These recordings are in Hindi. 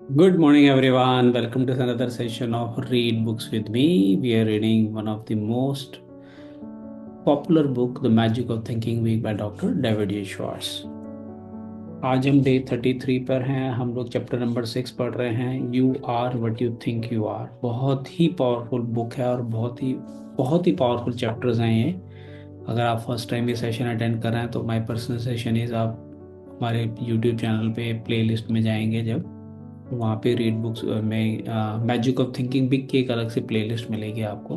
Good morning, everyone. Welcome to another session of Read Books with Me. We are reading one of the most popular book, The Magic of Thinking Week by Dr. David J. Schwartz. आज हम डे 33 पर हैं। हम लोग चैप्टर नंबर 6 पढ़ रहे हैं, you are what you think you are. बहुत ही पावरफुल बुक है और बहुत ही पावरफुल चैप्टर्स हैं ये। अगर आप फर्स्ट टाइम ये सेशन अटेंड कर रहे हैं तो माय पर्सनल सेशन इज़, आप हमारे यूट्यूब चैनल पे प्लेलिस्ट में जाएंगे जब, वहाँ पे रीड बुक्स में मैजिक ऑफ थिंकिंग बिग की एक अलग से प्लेलिस्ट मिलेगी आपको।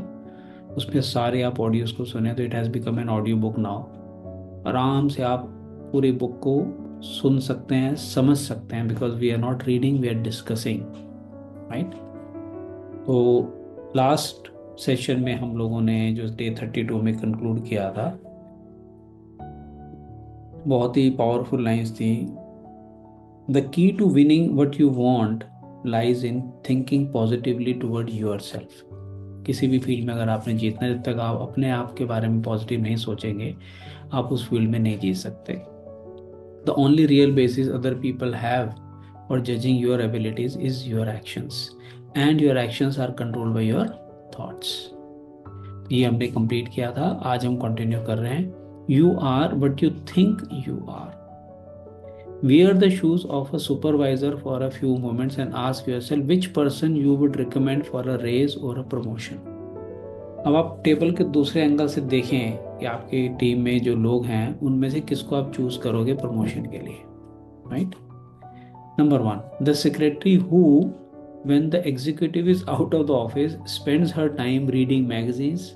उसमें सारे आप ऑडियोज को सुने तो it has become an audio book now. आराम से आप पूरी बुक को सुन सकते हैं, समझ सकते हैं, because we are not reading, we are discussing, right. तो लास्ट सेशन में हम लोगों ने जो डे 32 में कंक्लूड किया था, बहुत ही पावरफुल लाइंस थी। The key to winning what you want lies in thinking positively toward yourself. किसी भी फील्ड में अगर आपने जीतना है, जब तक आप अपने आप के बारे में पॉजिटिव नहीं सोचेंगे, आप उस फील्ड में नहीं जीत सकते। The only real basis other people have for judging your abilities is your actions, and your actions are controlled by your thoughts. ये हमने कंप्लीट किया था। आज हम कंटिन्यू कर रहे हैं, you are what you think you are. Wear the shoes of a supervisor for a few moments and ask yourself which person you would recommend for a raise or a promotion. अब आप टेबल के दूसरे एंगल से देखें कि आपकी टीम में जो लोग हैं उनमें से किसको आप चूज करोगे प्रमोशन के लिए, right. Number one, the secretary who when the executive is out of the office spends her time reading magazines,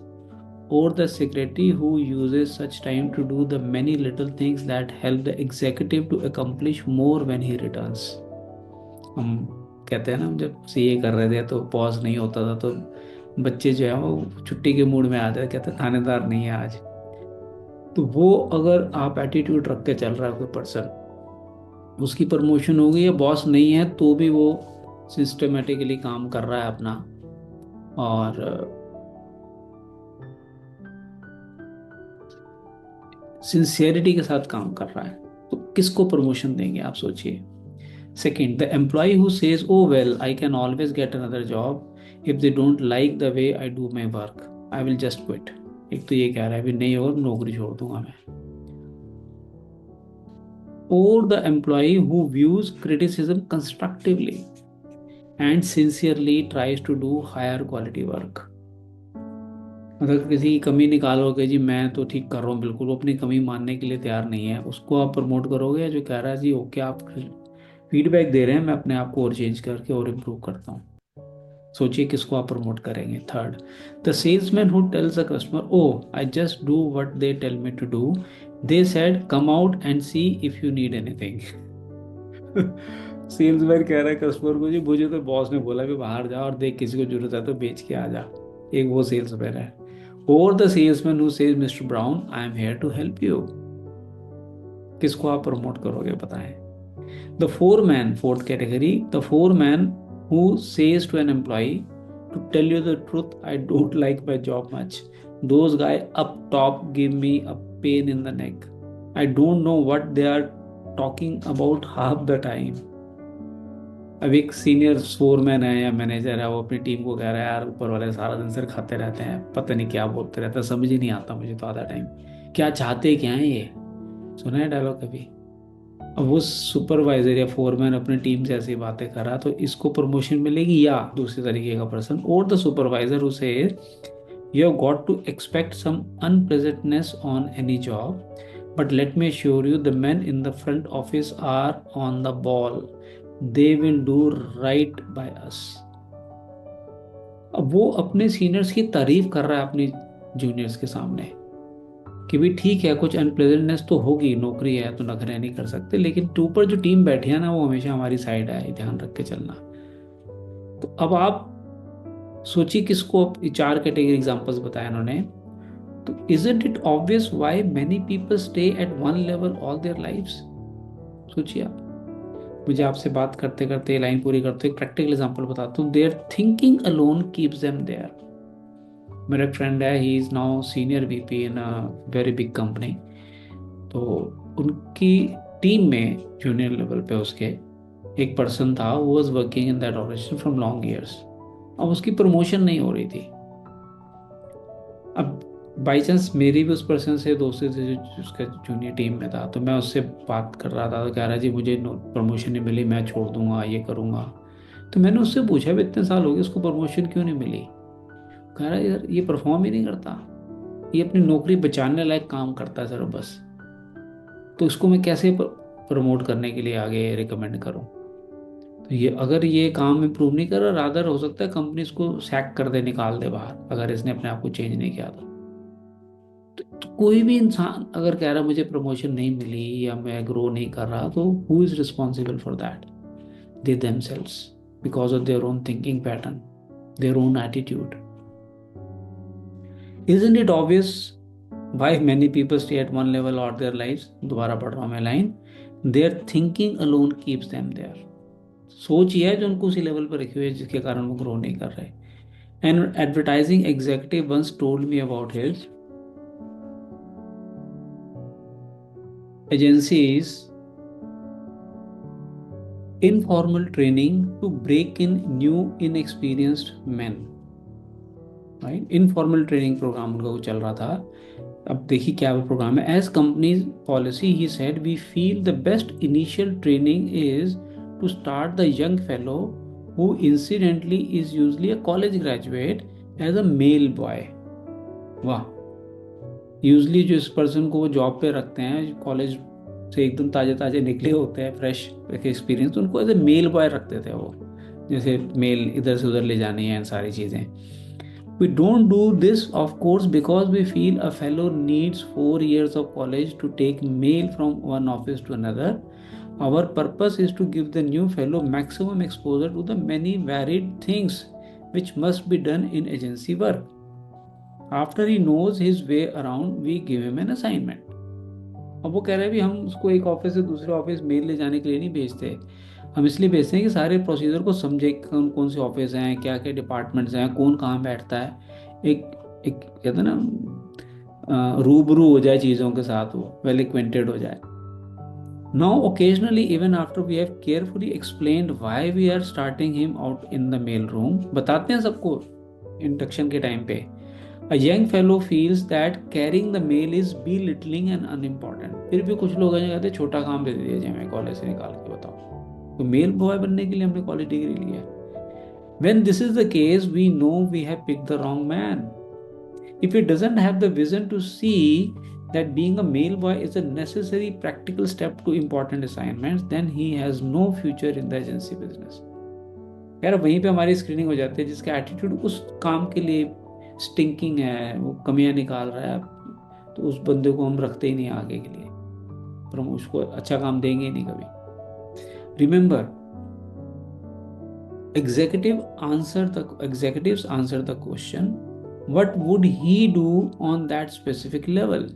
or the secretary who uses such time to do the many little things that help the executive to accomplish more when he returns. हम कहते हैं ना, हम जब सीए कर रहे थे तो पॉज नहीं होता था, तो बच्चे जो है वो छुट्टी के मूड में आते थे, कहते थानेदार नहीं है आज। तो वो अगर आप एटीट्यूड रख के चल रहा है कोई पर्सन, उसकी प्रमोशन हो गई या बॉस नहीं है तो भी वो सिस्टमेटिकली काम कर रहा है अपना, और सिंसियरिटी के साथ काम कर रहा है, तो किसको प्रमोशन देंगे आप सोचिए। Second, the employee who says oh well I can always get another job if they don't like the way I do my work I will just quit. एक तो ये कह रहा है भी नहीं होगा नौकरी छोड़ दूंगा मैं। और the employee who views criticism constructively and sincerely tries to do higher quality work. अगर किसी की कमी निकालोगे, जी मैं तो ठीक कर रहा हूँ बिल्कुल, वो अपनी कमी मानने के लिए तैयार नहीं है, उसको आप प्रमोट करोगे? या जो कह रहा है जी ओके आप फीडबैक दे रहे हैं, मैं अपने आप को और चेंज करके और इम्प्रूव करता हूँ, सोचिए किसको आप प्रमोट करेंगे। Third, the salesman who tells the customer oh I just do what they tell me to do, they said come out and see if you need anything. Salesman कह रहा है कस्टमर को, जी मुझे तो बॉस ने बोला भी बाहर जा और देख किसी को जरूरत है तो बेच के आ जा। एक वो सेल्समैन है। और the salesman who says mister Brown I am here to help you. किसको आप प्रमोट करोगे बताएं। The foreman, fourth category, the foreman who says to an employee to tell you the truth I don't like my job much, those guys up top give me a pain in the neck, I don't know what they are talking about half the time. अब एक सीनियर फोरमैन है या मैनेजर है, वो अपनी टीम को कह रहा है यार ऊपर वाले सारा दिन सिर खाते रहते हैं, पता नहीं क्या बोलते रहते हैं, समझ ही नहीं आता मुझे तो आधा टाइम, क्या चाहते क्या है ये। सुना है डायलॉग कभी? अब वो सुपरवाइजर या फोरमैन अपनी टीम से ऐसी बातें कर रहा, तो इसको प्रमोशन मिलेगी या दूसरे तरीके का पर्सन, और द सुपरवाइजर उसे you have got to expect some unpleasantness on any job, but let me sure you the men in the front office are on the ball, they will do right by us। अब वो अपने सीनियर्स की तारीफ कर रहा है अपनी जूनियर्स के सामने कि भी ठीक है कुछ अनप्लेजेंटनेस तो होगी, नौकरी है तो नखरे नहीं कर सकते, लेकिन ऊपर जो टीम बैठी है ना वो हमेशा हमारी साइड है, ध्यान रख के चलना। तो अब आप सोचिए किसको, चार कैटेगरी एग्जांपल्स बताए उन्होंने। तो isn't it obvious why many people stay at one level all their lives. सोचिए आप। मुझे आपसे बात करते करते लाइन पूरी करते एक प्रैक्टिकल एग्जांपल बताता हूँ। Their thinking alone keeps them there. मेरा एक फ्रेंड है, he is now senior VP in a very big company. तो उनकी टीम में जूनियर लेवल पे उसके एक पर्सन था, वो was working in that organisation from long years. अब उसकी प्रमोशन नहीं हो रही थी। अब बाई चांस मेरी भी उस पर्सन से दोस्ती थी जो उसका जूनियर टीम में था, तो मैं उससे बात कर रहा था, तो कह रहा जी मुझे प्रमोशन नहीं मिली, मैं छोड़ दूंगा, ये करूंगा। तो मैंने उससे पूछा भी इतने साल हो गए उसको प्रमोशन क्यों नहीं मिली। कह रहा यार ये परफॉर्म ही नहीं करता, ये अपनी नौकरी बचाने लायक काम करता है सिर्फ बस, तो इसको मैं कैसे प्रमोट करने के लिए आगे रिकमेंड करूं। तो ये अगर ये काम इम्प्रूव नहीं कर रहा, रादर हो सकता है कंपनी इसको सैक कर दे, निकाल दे बाहर, अगर इसने अपने आप को चेंज नहीं किया तो कोई भी इंसान अगर कह रहा मुझे प्रमोशन नहीं मिली या मैं ग्रो नहीं कर रहा, तो who is responsible for that? They themselves, because of their own thinking pattern, their own attitude. Isn't it obvious why many people stay at one level or their lives? दोबारा पढ़ रहा हूँ मैं line, their thinking alone keeps them there. सोच ही है जो उनको उसी लेवल पर रखी हुई है जिसके कारण वो ग्रो नहीं कर रहे। An advertising executive once told me about his agency's informal training to break in new inexperienced men. Right, informal training programme उनका कुछ चल रहा था। अब देखिए क्या वो प्रोग्राम है। As company policy he said we feel the best initial training is to start the young fellow who incidentally is usually a college graduate as a mail boy. वाह, यूजली जो इस पर्सन को वो जॉब पे रखते हैं, कॉलेज से एकदम ताजे ताजे निकले होते हैं, फ्रेश एक्सपीरियंस, तो उनको एज ए मेल बॉय रखते थे वो, जैसे मेल इधर से उधर ले जानी है सारी चीज़ें। We don't do this, of course, because we feel a fellow needs 4 years of college to take mail from one office to another. Our purpose is to give the new fellow maximum exposure to the many varied things which must be done in agency work. After he knows his way around, we give him an assignment. अब वो कह रहे हैं भी हम उसको एक ऑफिस से दूसरे ऑफिस मेल ले जाने के लिए नहीं भेजते, हम इसलिए भेजते हैं कि सारे प्रोसीजर को समझे, कौन कौन से ऑफिस हैं, क्या क्या डिपार्टमेंट्स हैं, कौन कहाँ बैठता है, एक एक कहते हैं ना रूबरू हो जाए चीज़ों के साथ, वो वेल एक्वेंटेड हो जाए। Now occasionally even after we have carefully explained why we are starting him out in the mail room, बताते हैं सबको इंडक्शन के टाइम पे, A young fellow feels that carrying the mail is belittling and unimportant. फिर भी कुछ लोग हैं जो कहते हैं छोटा काम दे दिया जाए हमें कॉलेज से निकाल के, बताओ तो मेल बॉय बनने के लिए हमने कॉलेज डिग्री ली है। When this is the case, we know we have picked the wrong man. If he doesn't have the vision to see that being a mail boy is a necessary practical step to important assignments, then he has no future in the agency business. यार वहीं पे हमारी स्क्रीनिंग हो जाती है, जिसका एटीट्यूड उस काम के लिए स्टिंकिंग है, वो कमियां निकाल रहा है, तो उस बंदे को हम रखते ही नहीं आगे के लिए, पर हम उसको अच्छा काम देंगे ही नहीं कभी। Remember, executives answer the question, what would he do on that specific level?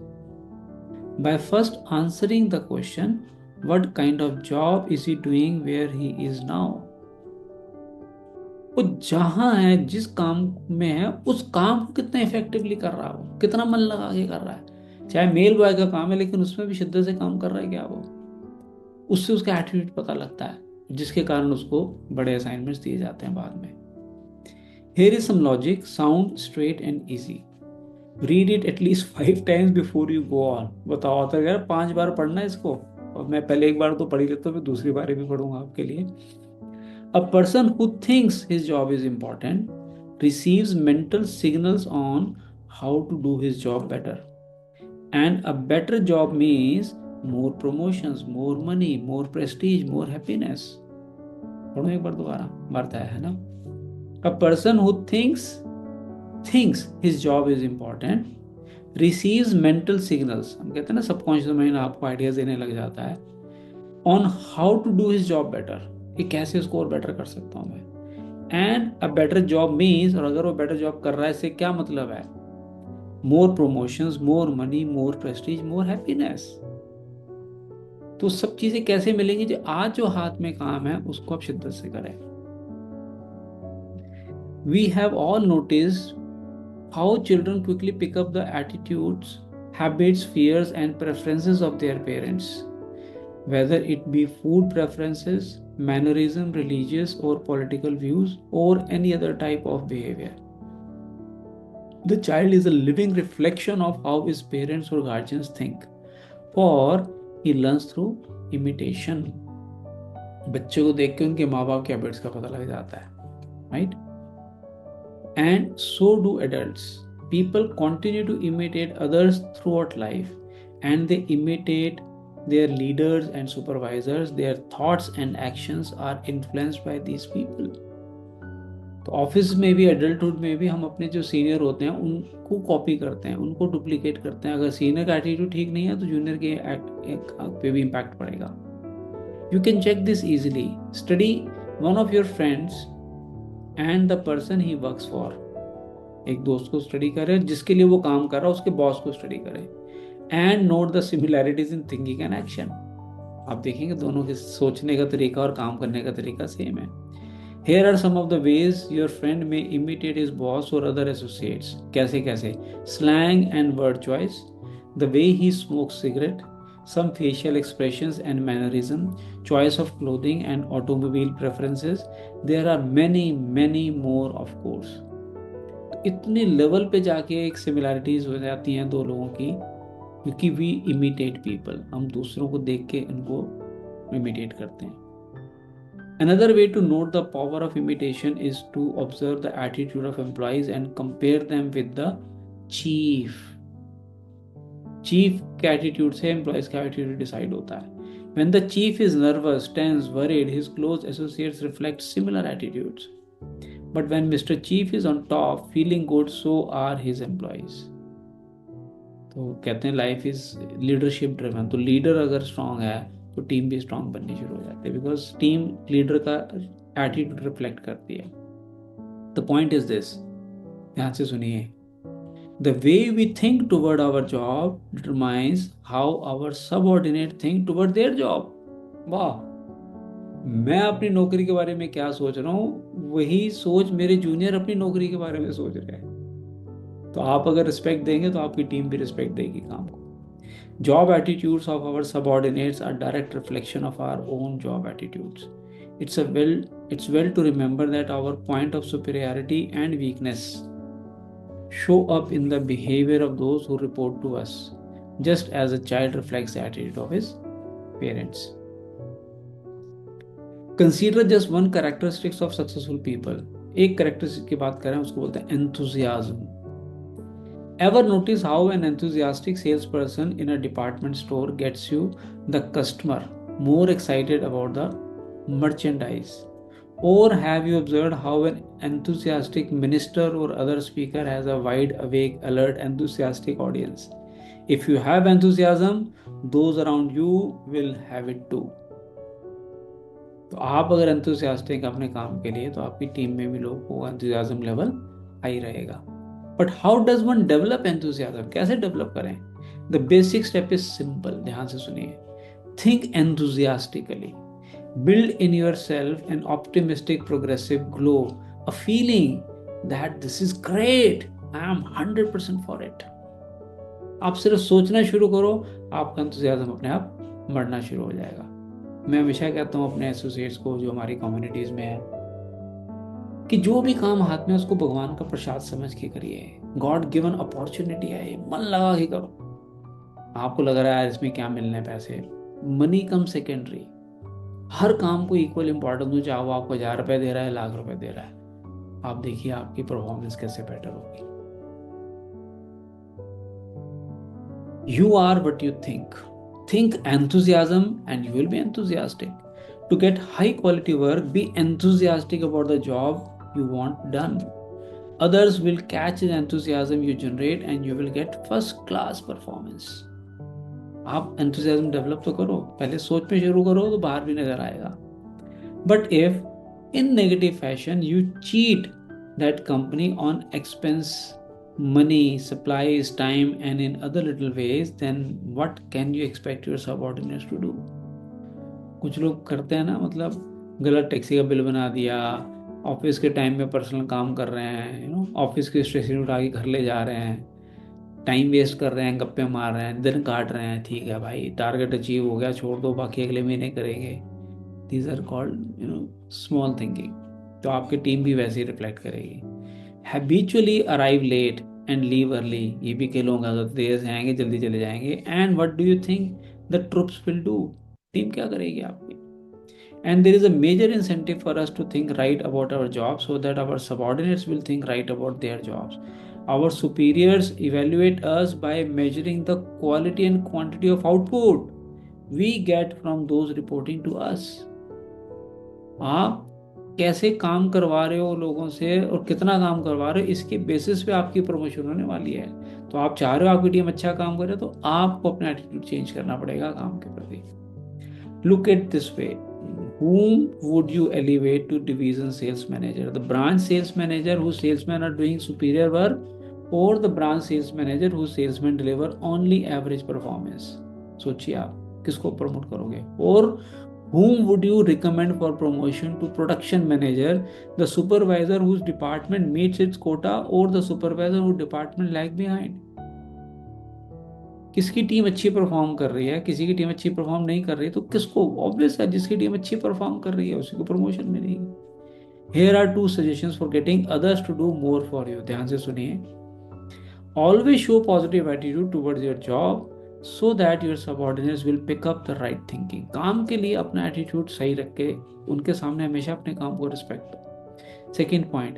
By first answering the question, what kind of job is he doing where he is now? वो जहां है, जिस काम में है, उस काम को कितना इफेक्टिवली कर रहा है, वो कितना मन लगा के कर रहा है। चाहे मेल बॉय का काम है लेकिन उसमें भी शिद्दत से काम कर रहा है क्या वो, उससे उसका एटीट्यूड पता लगता है, जिसके कारण उसको बड़े असाइनमेंट्स दिए जाते हैं बाद में। Here is some logic, sound straight and easy. Read it at least 5 times before you go on. बताओ तो यार 5 बार पढ़ना है इसको, और मैं पहले एक बार तो पढ़ ही लेता हूँ, फिर दूसरी बार भी पढ़ूंगा आपके लिए। A person who thinks his job is important receives mental signals on how to do his job better. And a better job means more promotions, more money, more prestige, more happiness. पढ़ो एक बार दोबारा, बढ़ता है ना। A person who thinks his job is important receives mental signals, हम कहते हैं ना सबकॉन्शियस माइंड आपको आइडियाज देने लग जाता है, on how to do his job better, कि कैसे उसको और बेटर कर सकता हूँ मैं। And a better job means, और अगर वो बेटर जॉब कर रहा है इससे क्या मतलब है, मोर प्रमोशंस, मोर मनी, मोर प्रेस्टीज, मोर हैप्पीनेस। तो सब चीजें कैसे मिलेंगी, जो आज जो हाथ में काम है उसको आप शिद्दत से करें। We have all noticed how children quickly pick up the attitudes, habits, fears and preferences of their parents, whether it be food preferences, mannerism, religious or political views, or any other type of behavior. The child is a living reflection of how his parents or guardians think, for he learns through imitation. बच्चे को देख के उनके माँ बाप के हैबिट्स का पता लग जाता है, right? And so do adults. People continue to imitate others throughout life, and they imitate their leaders and supervisors. Their thoughts and actions are influenced by these people. तो ऑफिस में भी, एडल्टहुड में भी हम अपने जो सीनियर होते हैं उनको कॉपी करते हैं, उनको डुप्लीकेट करते हैं. अगर सीनियर का एटीट्यूड ठीक नहीं है तो जूनियर के पे भी इम्पैक्ट पड़ेगा. You can check this easily. Study one of your friends and the person he works for. एक दोस्त को स्टडी करे जिसके लिए वो काम कर रहा है, उसके बॉस को स्टडी करे. And note the similarities in thinking and action. आप देखेंगे दोनों के सोचने का तरीका और काम करने का तरीका सेम है. Here are some of the ways your friend may imitate his boss or other associates. कैसे कैसे? Slang and word choice, the way he smokes cigarette, some facial expressions and mannerism, choice of clothing and automobile preferences. There are many more of course. इतने लेवल पे जाके एक सिमिलैरिटीज हो जाती हैं दो लोगों की, क्योंकि we imitate people. हम दूसरों को देख के उनको imitate करते हैं. Another way to note the power of imitation is to observe the attitude of employees and compare them with the chief. Chief के attitude से employees का attitude decide होता है. When the chief is nervous, tense, worried, his close associates reflect similar attitudes. But when Mr. Chief is on top, feeling good, so are his employees. तो कहते हैं लाइफ इज लीडरशिप ड्रिवन. तो लीडर अगर स्ट्रांग है तो टीम भी स्ट्रांग बननी शुरू हो जाती है, बिकॉज टीम लीडर का एटीट्यूड रिफ्लेक्ट करती है. द पॉइंट इज दिस, ध्यान से सुनिए. The way we think toward our job determines how our subordinate think toward their job. वाह, मैं अपनी नौकरी के बारे में क्या सोच रहा हूँ, वही सोच मेरे जूनियर अपनी नौकरी के बारे में सोच रहे हैं. तो आप अगर रिस्पेक्ट देंगे तो आपकी टीम भी रिस्पेक्ट देगी काम को. Job attitudes of our subordinates are direct reflection of our own job attitudes. It's well to remember that our point of superiority and weakness show up in the behavior of those who report to us, just as a child reflects the attitude of his parents. Consider just one characteristics of successful people. एक characteristic की बात करें उसको बोलते हैं enthusiasm. Ever notice how an enthusiastic salesperson in a department store gets you, the customer, more excited about the merchandise? Or have you observed how an enthusiastic minister or other speaker has a wide awake, alert, enthusiastic audience? If you have enthusiasm, those around you will have it too. तो आप अगर enthusiastic अपने काम के लिए, तो आपकी टीम में भी लोगों को enthusiasm level हाई रहेगा. But how does one develop enthusiasm? कैसे डेवलप करें? The basic step is simple. ध्यान से सुनिए. Think enthusiastically. Build in yourself an optimistic, progressive glow, a feeling that this is great. I am 100% for it. आप सिर्फ सोचना शुरू करो, आपका enthusiasm अपने आप बढ़ना शुरू हो जाएगा. मैं हमेशा कहता हूँ अपने एसोसिएट्स को जो हमारी कम्युनिटीज में है कि जो भी काम हाथ में उसको भगवान का प्रसाद समझ के करिए. गॉड गिवन अपॉर्चुनिटी है, मन लगा के करो. आपको लग रहा है इसमें क्या मिलने पैसे, मनी कम सेकेंडरी. हर काम को इक्वल इंपॉर्टेंस दो, चाहे वो आपको 1000 रुपए दे रहा है, लाख रुपए दे रहा है. आप देखिए आपकी परफॉर्मेंस कैसे बेटर होगी. You are what you think. Think enthusiasm and you will be enthusiastic. To get high quality work, be enthusiastic about the job you want done. Others will catch the enthusiasm you generate and you will get first class performance. आप enthusiasm develop तो करो, पहले सोच में शुरू करो तो बाहर भी नजर आएगा. But if in negative fashion you cheat that company on expense, money, supplies, time and in other little ways, then what can you expect your subordinates to do? कुछ लोग करते हैं ना, मतलब गलत टैक्सी का बिल बना दिया, ऑफिस के टाइम में पर्सनल काम कर रहे हैं, ऑफिस की स्टेशन उठा के घर ले जा रहे हैं, टाइम वेस्ट कर रहे हैं, गप्पे मार रहे हैं, दिन काट रहे हैं. ठीक है भाई, टारगेट अचीव हो गया, छोड़ दो, बाकी अगले महीने करेंगे. These are called small thinking. तो आपकी टीम भी वैसे ही रिफ्लेक्ट करेगी। Habitually arrive late and leave early, ये भी कई लोग अगर देर से आएंगे जल्दी चले जाएंगे। And what do you think the troops will do, team क्या करेगी आपकी? And there is a major incentive for us to think right about our jobs so that our subordinates will think right about their jobs. Our superiors evaluate us by measuring the quality and quantity of output we get from those reporting to us. आप कैसे काम करवा रहे हो लोगों से और कितना काम करवा रहे हो, इसके बेसिस पे आपकी प्रमोशन होने वाली है। तो आप चाह रहे हो आपकी टीम अच्छा काम करे, तो आपको अपना एटीट्यूड चेंज करना पड़ेगा काम के प्रति। Look at this way. Whom would you elevate to division sales manager? The branch sales manager whose salesmen are doing superior work, or the branch sales manager whose salesmen deliver only average performance? सोचिए आप किसको प्रमोट करोगे। और whom would you recommend for promotion to production manager? The supervisor whose department meets its quota, or the supervisor whose department lag behind? किसकी टीम अच्छी परफॉर्म कर रही है, किसी की टीम अच्छी परफॉर्म नहीं कर रही है, तो किसको, ऑब्वियस है जिसकी टीम अच्छी परफॉर्म कर रही है उसी को प्रमोशन मिलेगी। Here are two suggestions for getting others to do more for you, ध्यान से सुनिए। Always show positive attitude towards your job so that your subordinates will pick up the right thinking. काम के लिए अपना एटीट्यूड सही रख के उनके सामने हमेशा अपने काम को रिस्पेक्ट दो। Second point,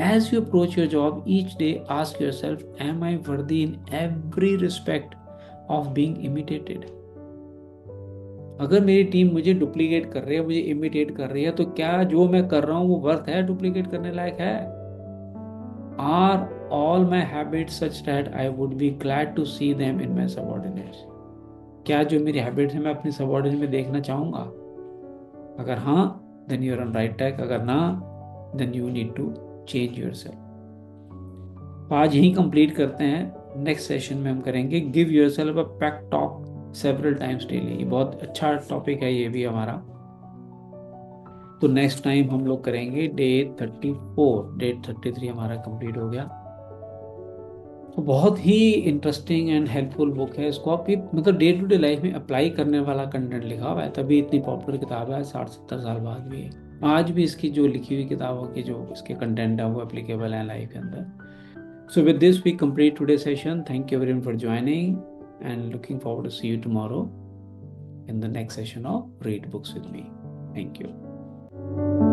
as you approach your job each day, ask yourself, am I worthy in every respect of being imitated? अगर मेरी टीम मुझे डुप्लीकेट कर रही है, मुझे इमिटेट कर रही है, तो क्या जो मैं कर रहा हूं वो वर्थ है, डुप्लीकेट करने लायक है? Are all my habits such that I would be glad to see them in my subordinates? क्या जो मेरी हैबिट्स है मैं अपनी सबऑर्डिनेट में देखना चाहूंगा? अगर हाँ, then you are on right track. अगर ना, then you need to change yourself. आज यही कंप्लीट करते हैं। नेक्स्ट सेशन में हम करेंगे गिव योरसेल्फ अ pep talk several times daily. ये बहुत अच्छा टॉपिक है ये भी हमारा। तो नेक्स्ट टाइम हम लोग करेंगे डे 34, डे 33 हमारा कंप्लीट हो गया। तो बहुत ही इंटरेस्टिंग एंड हेल्पफुल बुक है। इसको आप मतलब डे टू डे लाइफ में अप्लाई करने वाला कंटेंट लिखा हुआ है, तभी इतनी पॉपुलर किताब है, 60-70 साल बाद भी है। आज भी इसकी जो लिखी हुई किताबों के जो इसके कंटेंट है वो एप्लीकेबल है लाइफ के अंदर। So with this, we complete today's session. Thank you everyone for joining and looking forward to see you tomorrow in the next session of Read Books with Me. Thank you.